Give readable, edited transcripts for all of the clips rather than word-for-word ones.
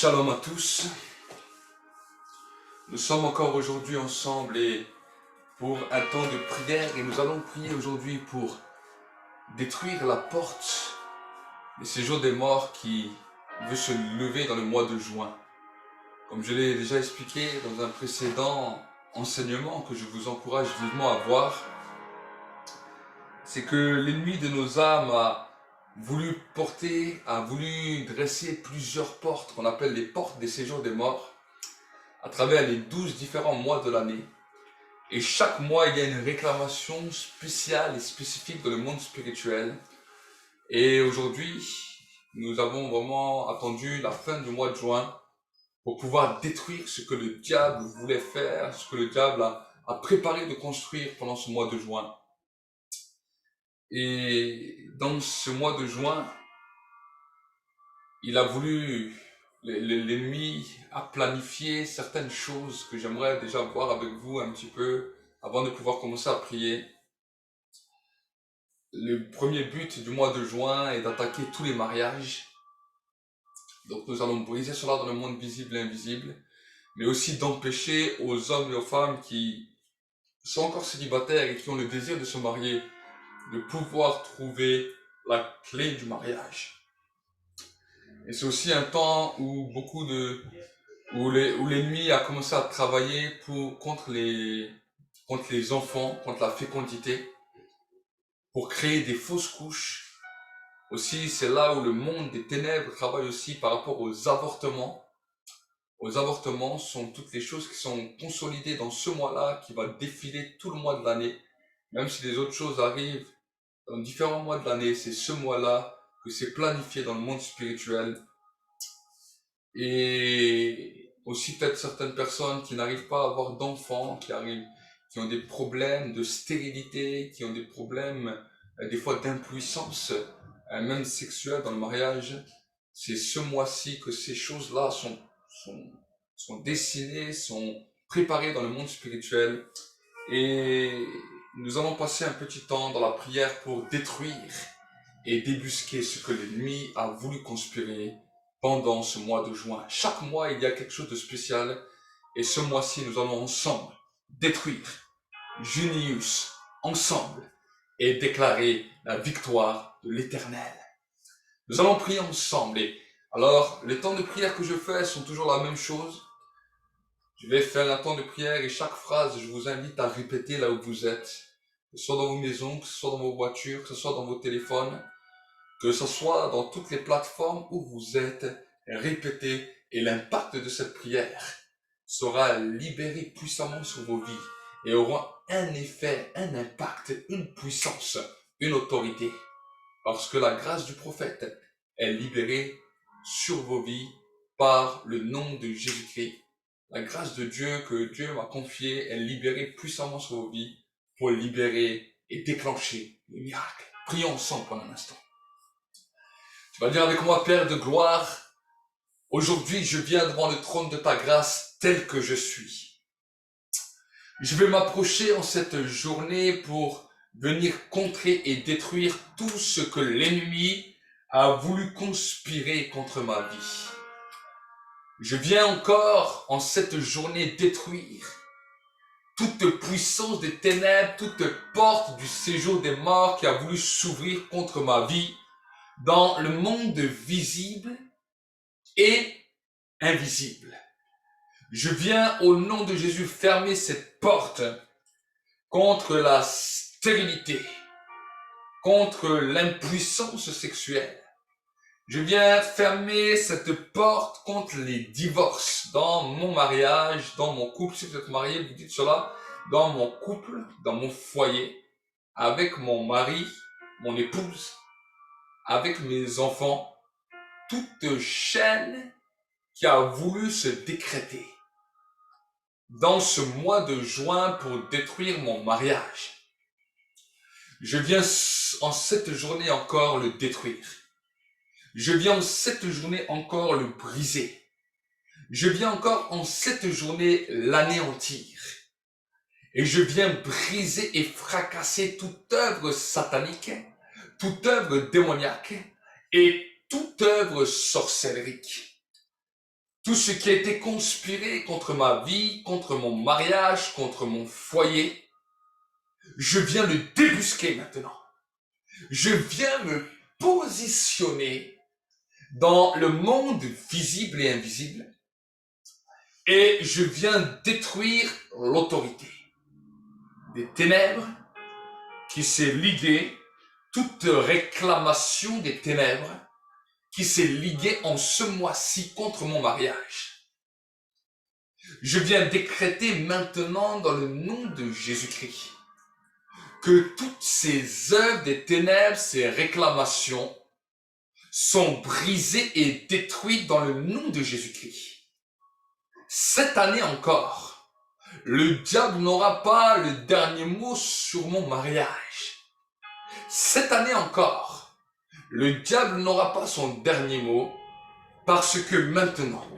Shalom à tous. Nous sommes encore aujourd'hui ensemble et pour un temps de prière et nous allons prier aujourd'hui pour détruire la porte du séjour des morts qui veut se lever dans le mois de juin. Comme je l'ai déjà expliqué dans un précédent enseignement que je vous encourage vivement à voir, c'est que l'ennemi de nos âmes a voulu dresser plusieurs portes qu'on appelle les portes des séjours des morts à travers les 12 différents mois de l'année. Et chaque mois, il y a une réclamation spéciale et spécifique dans le monde spirituel. Et aujourd'hui, nous avons vraiment attendu la fin du mois de juin pour pouvoir détruire ce que le diable voulait faire, ce que le diable a préparé de construire pendant ce mois de juin. Et dans ce mois de juin, il a voulu, l'ennemi a planifié certaines choses que j'aimerais déjà voir avec vous un petit peu avant de pouvoir commencer à prier. Le premier but du mois de juin est d'attaquer tous les mariages. Donc nous allons briser cela dans le monde visible et invisible, mais aussi d'empêcher aux hommes et aux femmes qui sont encore célibataires et qui ont le désir de se marier, de pouvoir trouver la clé du mariage. Et c'est aussi un temps où où l'ennemi a commencé à travailler contre les enfants, contre la fécondité, pour créer des fausses couches. Aussi, c'est là où le monde des ténèbres travaille aussi par rapport aux avortements. Les avortements sont toutes les choses qui sont consolidées dans ce mois-là, qui va défiler tout le mois de l'année. Même si les autres choses arrivent dans différents mois de l'année, c'est ce mois-là que c'est planifié dans le monde spirituel. Et aussi peut-être certaines personnes qui n'arrivent pas à avoir d'enfants, qui ont des problèmes de stérilité, qui ont des problèmes des fois d'impuissance, même sexuelle dans le mariage. C'est ce mois-ci que ces choses-là sont dessinées, sont préparées dans le monde spirituel. Et nous allons passer un petit temps dans la prière pour détruire et débusquer ce que l'ennemi a voulu conspirer pendant ce mois de juin. Chaque mois, il y a quelque chose de spécial. Et ce mois-ci, nous allons ensemble détruire Junius, ensemble, et déclarer la victoire de l'Éternel. Nous allons prier ensemble. Et alors, les temps de prière que je fais sont toujours la même chose. Je vais faire un temps de prière et chaque phrase, je vous invite à répéter là où vous êtes. Que ce soit dans vos maisons, que ce soit dans vos voitures, que ce soit dans vos téléphones, que ce soit dans toutes les plateformes où vous êtes, répétez, et l'impact de cette prière sera libéré puissamment sur vos vies et aura un effet, un impact, une puissance, une autorité. Parce que la grâce du prophète est libérée sur vos vies par le nom de Jésus-Christ. La grâce de Dieu que Dieu m'a confiée est libérée puissamment sur vos vies pour libérer et déclencher le miracle. Prions ensemble pendant un instant. Tu vas dire avec moi, Père de gloire, aujourd'hui je viens devant le trône de ta grâce tel que je suis. Je vais m'approcher en cette journée pour venir contrer et détruire tout ce que l'ennemi a voulu conspirer contre ma vie. Je viens encore en cette journée détruire toute puissance des ténèbres, toute porte du séjour des morts qui a voulu s'ouvrir contre ma vie dans le monde visible et invisible. Je viens au nom de Jésus fermer cette porte contre la stérilité, contre l'impuissance sexuelle. Je viens fermer cette porte contre les divorces dans mon mariage, dans mon couple. Si vous êtes marié, vous dites cela, dans mon couple, dans mon foyer, avec mon mari, mon épouse, avec mes enfants, toute chaîne qui a voulu se décréter dans ce mois de juin pour détruire mon mariage. Je viens en cette journée encore le détruire. Je viens en cette journée encore le briser. Je viens encore en cette journée l'anéantir. Et je viens briser et fracasser toute œuvre satanique, toute œuvre démoniaque et toute œuvre sorcellerique. tout ce qui a été conspiré contre ma vie, contre mon mariage, contre mon foyer, je viens le débusquer maintenant. Je viens me positionner dans le monde visible et invisible et je viens détruire l'autorité des ténèbres qui s'est liguée, toute réclamation des ténèbres qui s'est liguée en ce mois-ci contre mon mariage. Je viens décréter maintenant dans le nom de Jésus-Christ que toutes ces œuvres des ténèbres, ces réclamations sont brisées et détruites dans le nom de Jésus-Christ. Cette année encore, le diable n'aura pas le dernier mot sur mon mariage. Cette année encore, le diable n'aura pas son dernier mot parce que maintenant,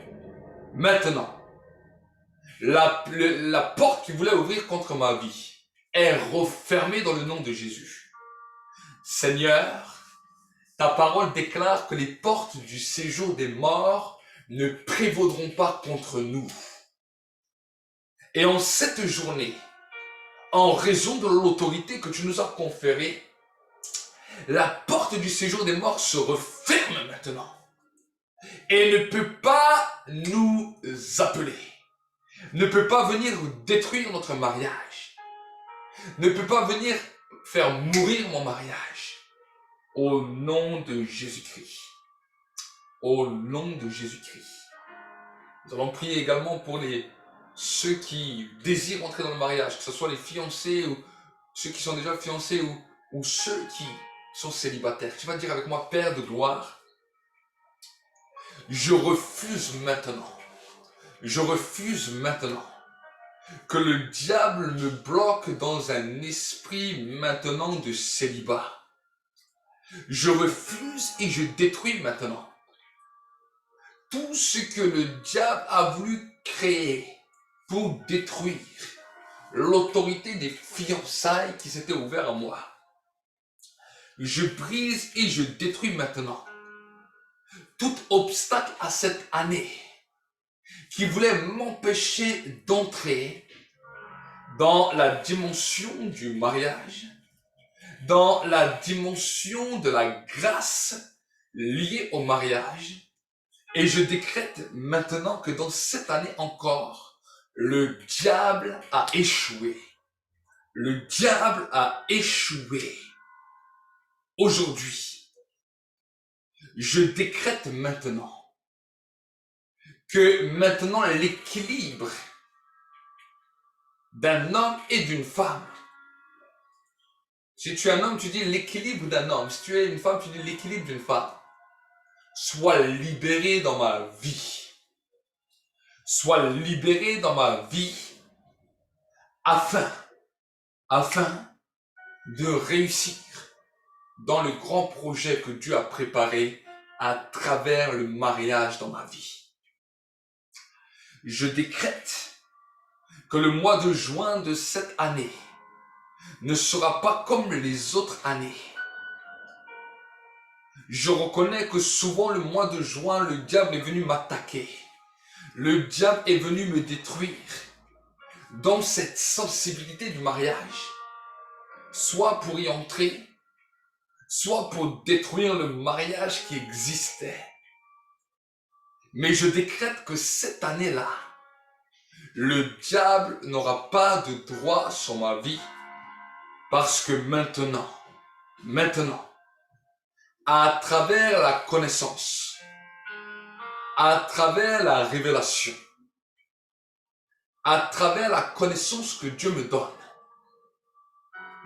la porte qu'il voulait ouvrir contre ma vie est refermée dans le nom de Jésus. Seigneur, ta parole déclare que les portes du séjour des morts ne prévaudront pas contre nous. Et en cette journée, en raison de l'autorité que tu nous as conférée, la porte du séjour des morts se referme maintenant et ne peut pas nous appeler, ne peut pas venir détruire notre mariage, ne peut pas venir faire mourir mon mariage. Au nom de Jésus-Christ. Au nom de Jésus-Christ. Nous allons prier également pour ceux qui désirent entrer dans le mariage, que ce soit les fiancés ou ceux qui sont déjà fiancés ou ceux qui sont célibataires. Tu vas dire avec moi, Père de gloire, je refuse maintenant que le diable me bloque dans un esprit maintenant de célibat. Je refuse et je détruis maintenant tout ce que le diable a voulu créer pour détruire l'autorité des fiançailles qui s'étaient ouvertes à moi. Je brise et je détruis maintenant tout obstacle à cette année qui voulait m'empêcher d'entrer dans la dimension du mariage, dans la dimension de la grâce liée au mariage. Et je décrète maintenant que dans cette année encore, le diable a échoué. Le diable a échoué. Aujourd'hui, je décrète maintenant que maintenant l'équilibre d'un homme et d'une femme. Si tu es un homme, tu dis l'équilibre d'un homme. Si tu es une femme, tu dis l'équilibre d'une femme. Sois libéré dans ma vie. Sois libéré dans ma vie afin de réussir dans le grand projet que Dieu a préparé à travers le mariage dans ma vie. Je décrète que le mois de juin de cette année ne sera pas comme les autres années. Je reconnais que souvent le mois de juin, le diable est venu m'attaquer. Le diable est venu me détruire dans cette sensibilité du mariage, soit pour y entrer, soit pour détruire le mariage qui existait. Mais je décrète que cette année-là, le diable n'aura pas de droit sur ma vie parce que maintenant, à travers la connaissance, à travers la révélation, à travers la connaissance que Dieu me donne,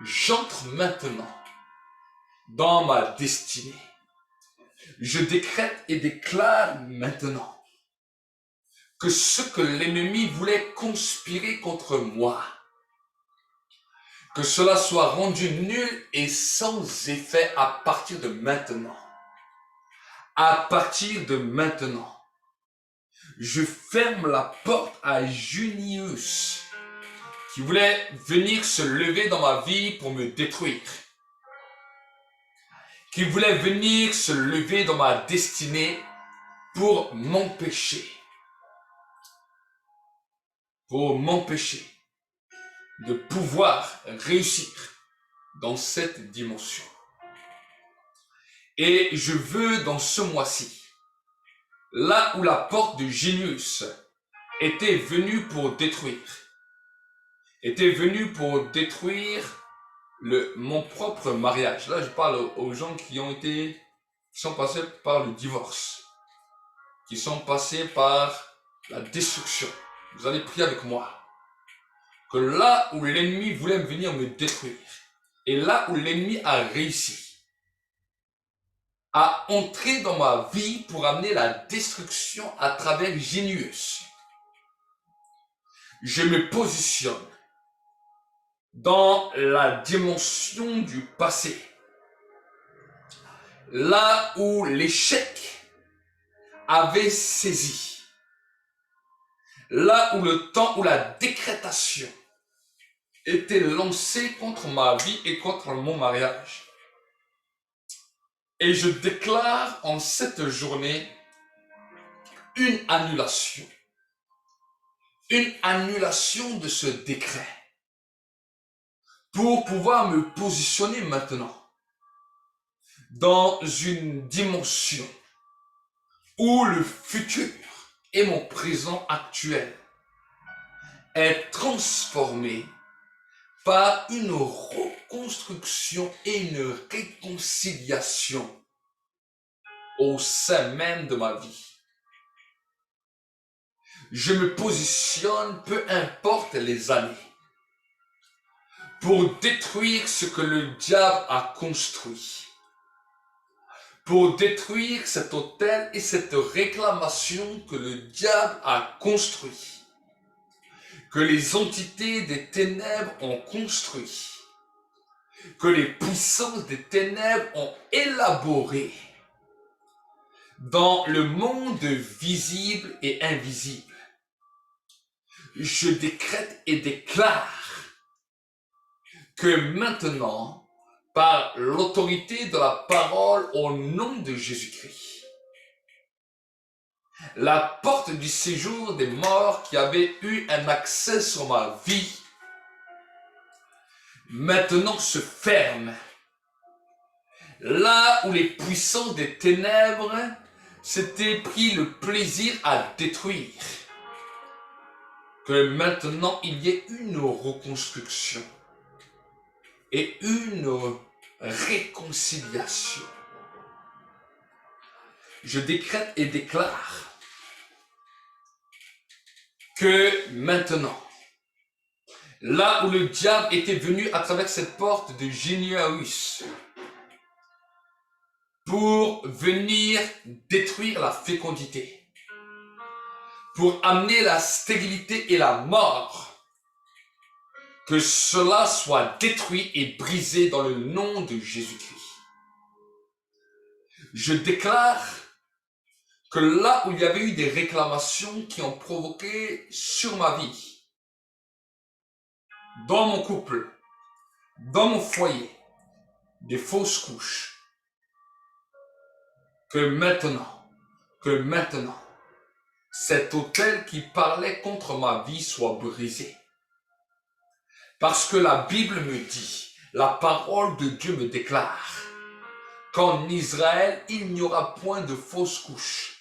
j'entre maintenant dans ma destinée. Je décrète et déclare maintenant que ce que l'ennemi voulait conspirer contre moi, que cela soit rendu nul et sans effet à partir de maintenant. À partir de maintenant, je ferme la porte à Junius qui voulait venir se lever dans ma vie pour me détruire, qui voulait venir se lever dans ma destinée pour m'empêcher. pour m'empêcher de pouvoir réussir dans cette dimension. Et je veux dans ce mois-ci, là où la porte de Génius était venue pour détruire mon propre mariage. Là, je parle aux gens qui sont passés par le divorce, qui sont passés par la destruction. Vous allez prier avec moi. Que là où l'ennemi voulait venir me détruire, et là où l'ennemi a réussi à entrer dans ma vie pour amener la destruction à travers Génius, je me positionne dans la dimension du passé, là où l'échec avait saisi, là où le temps où la décrétation était lancée contre ma vie et contre mon mariage. Et je déclare en cette journée une annulation de ce décret pour pouvoir me positionner maintenant dans une dimension où le futur et mon présent actuel est transformé par une reconstruction et une réconciliation au sein même de ma vie. Je me positionne, peu importe les années, pour détruire ce que le diable a construit, pour détruire cet autel et cette réclamation que le diable a construit, que les entités des ténèbres ont construit, que les puissances des ténèbres ont élaboré dans le monde visible et invisible. Je décrète et déclare que maintenant, par l'autorité de la parole au nom de Jésus-Christ, la porte du séjour des morts qui avait eu un accès sur ma vie, maintenant se ferme. Là où les puissances des ténèbres s'étaient pris le plaisir à détruire, que maintenant il y ait une reconstruction et une réconciliation. Je décrète et déclare que maintenant, là où le diable était venu à travers cette porte de Génius pour venir détruire la fécondité, pour amener la stérilité et la mort, que cela soit détruit et brisé dans le nom de Jésus-Christ. Je déclare que là où il y avait eu des réclamations qui ont provoqué sur ma vie, dans mon couple, dans mon foyer, des fausses couches, que maintenant, cet autel qui parlait contre ma vie soit brisé. Parce que la Bible me dit, la parole de Dieu me déclare qu'en Israël, il n'y aura point de fausses couches.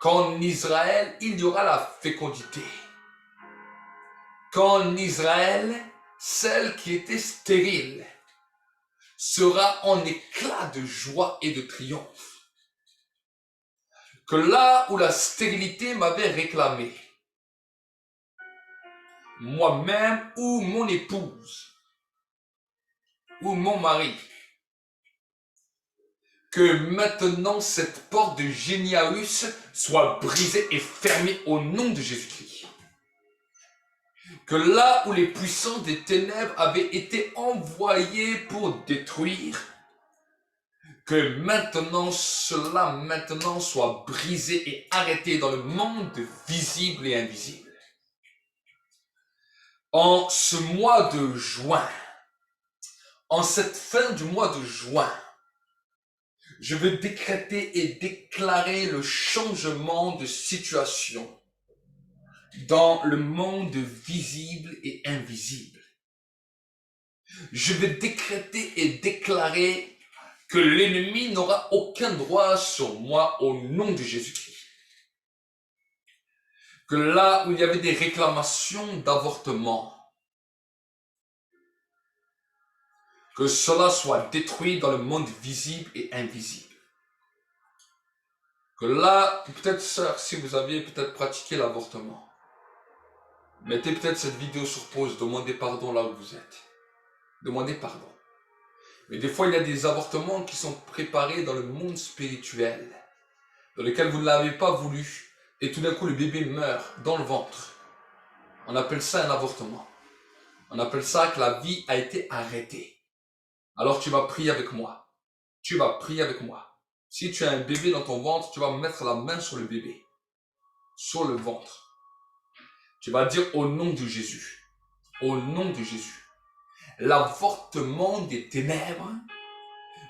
Qu'en Israël, il y aura la fécondité. Qu'en Israël, celle qui était stérile sera en éclat de joie et de triomphe. Que là où la stérilité m'avait réclamé, moi-même ou mon épouse, ou mon mari, que maintenant cette porte de Génius soit brisée et fermée au nom de Jésus-Christ. Que là où les puissants des ténèbres avaient été envoyés pour détruire, que maintenant cela soit brisé et arrêté dans le monde visible et invisible. En ce mois de juin, en cette fin du mois de juin, je veux décréter et déclarer le changement de situation dans le monde visible et invisible. Je vais décréter et déclarer que l'ennemi n'aura aucun droit sur moi au nom de Jésus-Christ. Que là où il y avait des réclamations d'avortement, que cela soit détruit dans le monde visible et invisible. Que là, peut-être sœur, si vous aviez peut-être pratiqué l'avortement, mettez peut-être cette vidéo sur pause, demandez pardon là où vous êtes. Demandez pardon. Mais des fois, il y a des avortements qui sont préparés dans le monde spirituel, dans lequel vous ne l'avez pas voulu, et tout d'un coup, le bébé meurt dans le ventre. On appelle ça un avortement. On appelle ça que la vie a été arrêtée. Alors tu vas prier avec moi. Tu vas prier avec moi. Si tu as un bébé dans ton ventre, tu vas mettre la main sur le bébé, sur le ventre. Tu vas dire au nom de Jésus, au nom de Jésus, l'avortement des ténèbres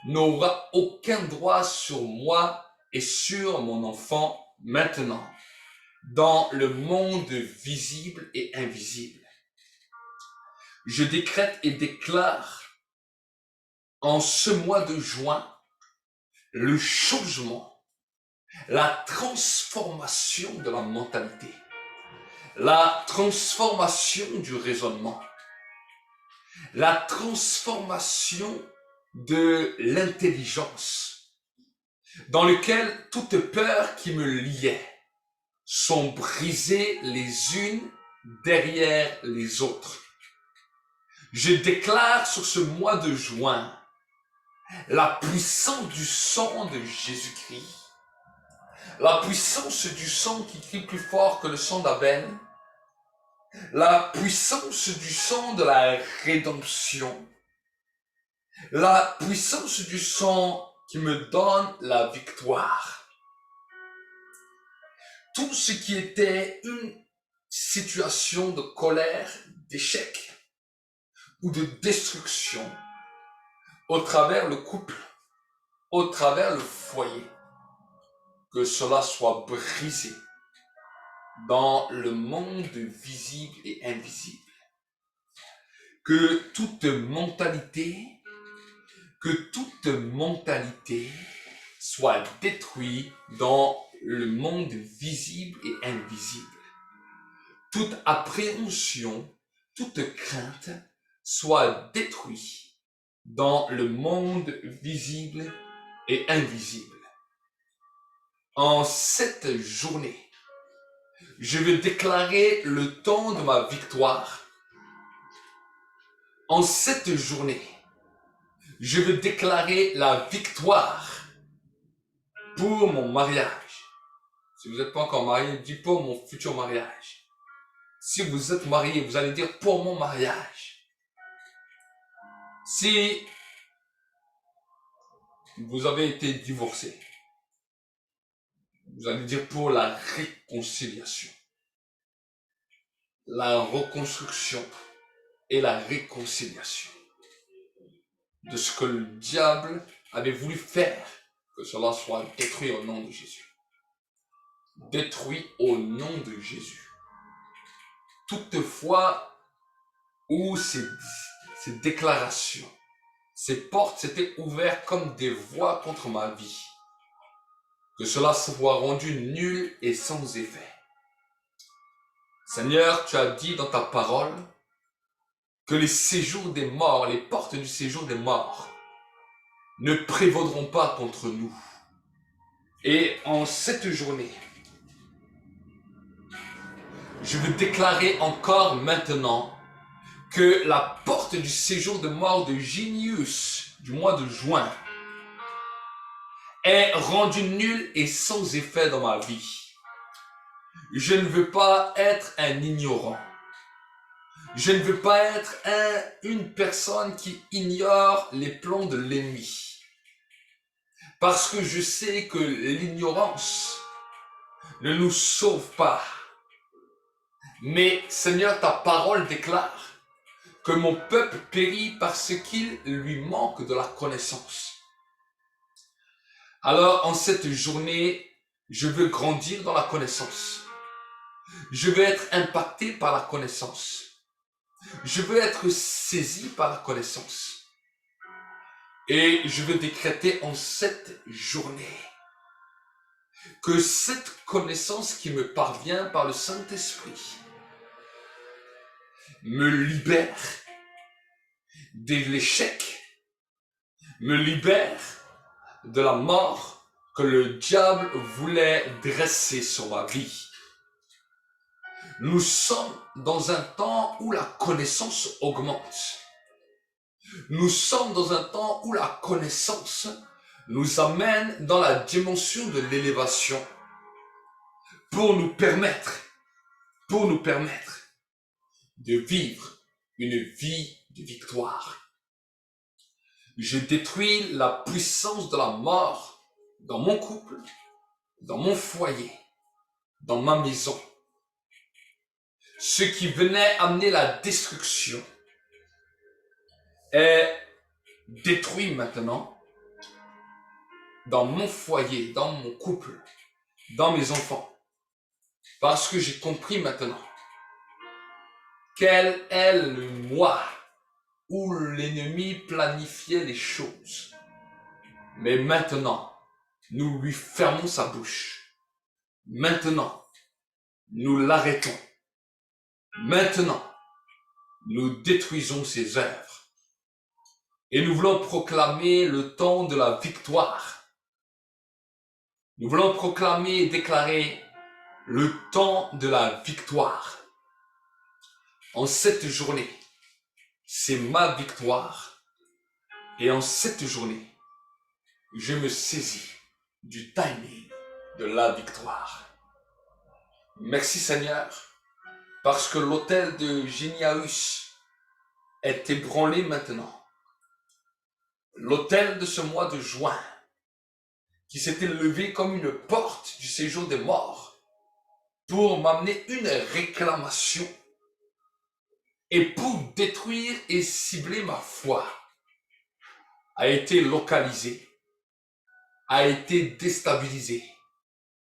n'aura aucun droit sur moi et sur mon enfant maintenant, dans le monde visible et invisible. Je décrète et déclare en ce mois de juin le changement, la transformation de la mentalité, la transformation du raisonnement, la transformation de l'intelligence, dans lequel toute peur qui me liait sont brisées les unes derrière les autres. Je déclare sur ce mois de juin la puissance du sang de Jésus-Christ, la puissance du sang qui crie plus fort que le sang d'Abel, la puissance du sang de la rédemption, la puissance du sang qui me donne la victoire. Tout ce qui était une situation de colère, d'échec ou de destruction au travers le couple, au travers le foyer, que cela soit brisé dans le monde visible et invisible. Que toute mentalité soit détruite dans le monde visible et invisible. Toute appréhension, toute crainte soit détruite dans le monde visible et invisible. En cette journée, je vais déclarer le temps de ma victoire. En cette journée, je vais déclarer la victoire pour mon mariage. Si vous n'êtes pas encore marié, dites pour mon futur mariage. Si vous êtes marié, vous allez dire pour mon mariage. Si vous avez été divorcé, vous allez dire pour la réconciliation, la reconstruction et la réconciliation de ce que le diable avait voulu faire, que cela soit détruit au nom de Jésus. Détruit au nom de Jésus. Toutefois, où ces déclarations, ces portes s'étaient ouvertes comme des voies contre ma vie, que cela soit rendu nul et sans effet. Seigneur, tu as dit dans ta parole que les séjours des morts, les portes du séjour des morts, ne prévaudront pas contre nous. Et en cette journée, je veux déclarer encore maintenant que la porte du séjour de mort de Genius du mois de juin est rendue nulle et sans effet dans ma vie. Je ne veux pas être un ignorant. Je ne veux pas être une personne qui ignore les plans de l'ennemi. Parce que je sais que l'ignorance ne nous sauve pas. Mais Seigneur, ta parole déclare que mon peuple périt parce qu'il lui manque de la connaissance. Alors, en cette journée, je veux grandir dans la connaissance. Je veux être impacté par la connaissance. Je veux être saisi par la connaissance. Et je veux décréter en cette journée que cette connaissance qui me parvient par le Saint-Esprit me libère de l'échec, me libère de la mort que le diable voulait dresser sur ma vie. Nous sommes dans un temps où la connaissance augmente. Nous sommes dans un temps où la connaissance nous amène dans la dimension de l'élévation pour nous permettre de vivre une vie de victoire. Je détruis la puissance de la mort dans mon couple, dans mon foyer, dans ma maison. Ce qui venait amener la destruction est détruit maintenant dans mon foyer, dans mon couple, dans mes enfants. Parce que j'ai compris maintenant quel est le moi où l'ennemi planifiait les choses. Mais maintenant, nous lui fermons sa bouche. Maintenant, nous l'arrêtons. Maintenant, nous détruisons ses œuvres. Et nous voulons proclamer le temps de la victoire. Nous voulons proclamer et déclarer le temps de la victoire. En cette journée, c'est ma victoire. Et en cette journée, je me saisis du timing de la victoire. Merci Seigneur, parce que l'autel de Géniaus est ébranlé maintenant. L'autel de ce mois de juin, qui s'était levé comme une porte du séjour des morts, pour m'amener une réclamation et pour détruire et cibler ma foi, a été localisé, a été déstabilisé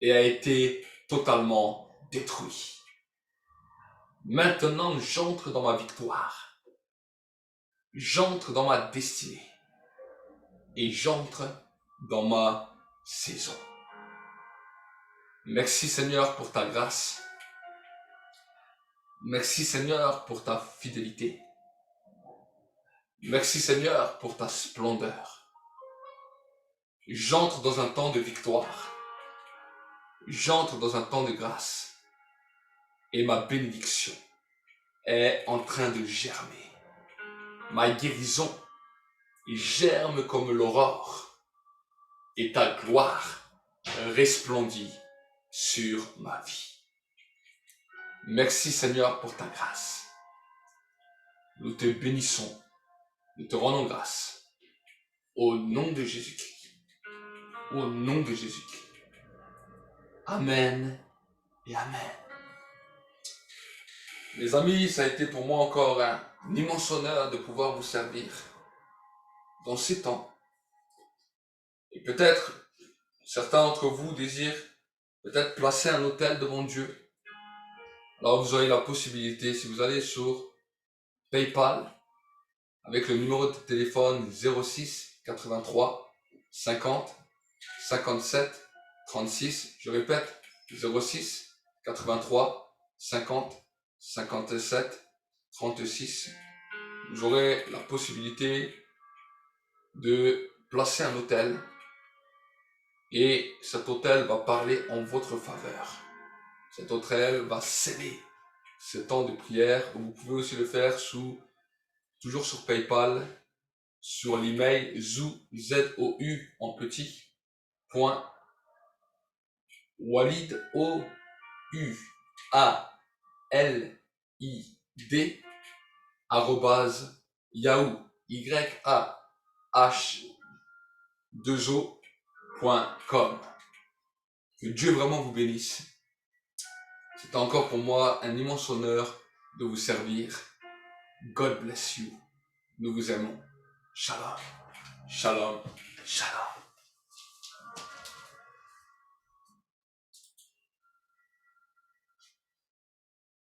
et a été totalement détruit. Maintenant, j'entre dans ma victoire. J'entre dans ma destinée. Et j'entre dans ma saison. Merci Seigneur pour ta grâce. Merci Seigneur pour ta fidélité. Merci Seigneur pour ta splendeur. J'entre dans un temps de victoire. J'entre dans un temps de grâce. Et ma bénédiction est en train de germer. Ma guérison germe comme l'aurore. Et ta gloire resplendit sur ma vie. Merci Seigneur pour ta grâce. Nous te bénissons. Nous te rendons grâce. Au nom de Jésus-Christ. Au nom de Jésus-Christ. Amen et Amen. Mes amis, ça a été pour moi encore un immense honneur de pouvoir vous servir dans ces temps. Et peut-être, certains d'entre vous désirent peut-être placer un autel devant Dieu. Alors vous aurez la possibilité, si vous allez sur PayPal, avec le numéro de téléphone 06 83 50 57 36, je répète, 06 83 50 57 36, vous aurez la possibilité de placer un autel et cet autel va parler en votre faveur. Cet autel va sceller ce temps de prière. Vous pouvez aussi le faire toujours sur PayPal, sur l'email zou en petit, point, Walid, OUALID, arrobase, yahoo, YAH2O.com. Que Dieu vraiment vous bénisse. C'est encore pour moi un immense honneur de vous servir. God bless you. Nous vous aimons. Shalom. Shalom. Shalom.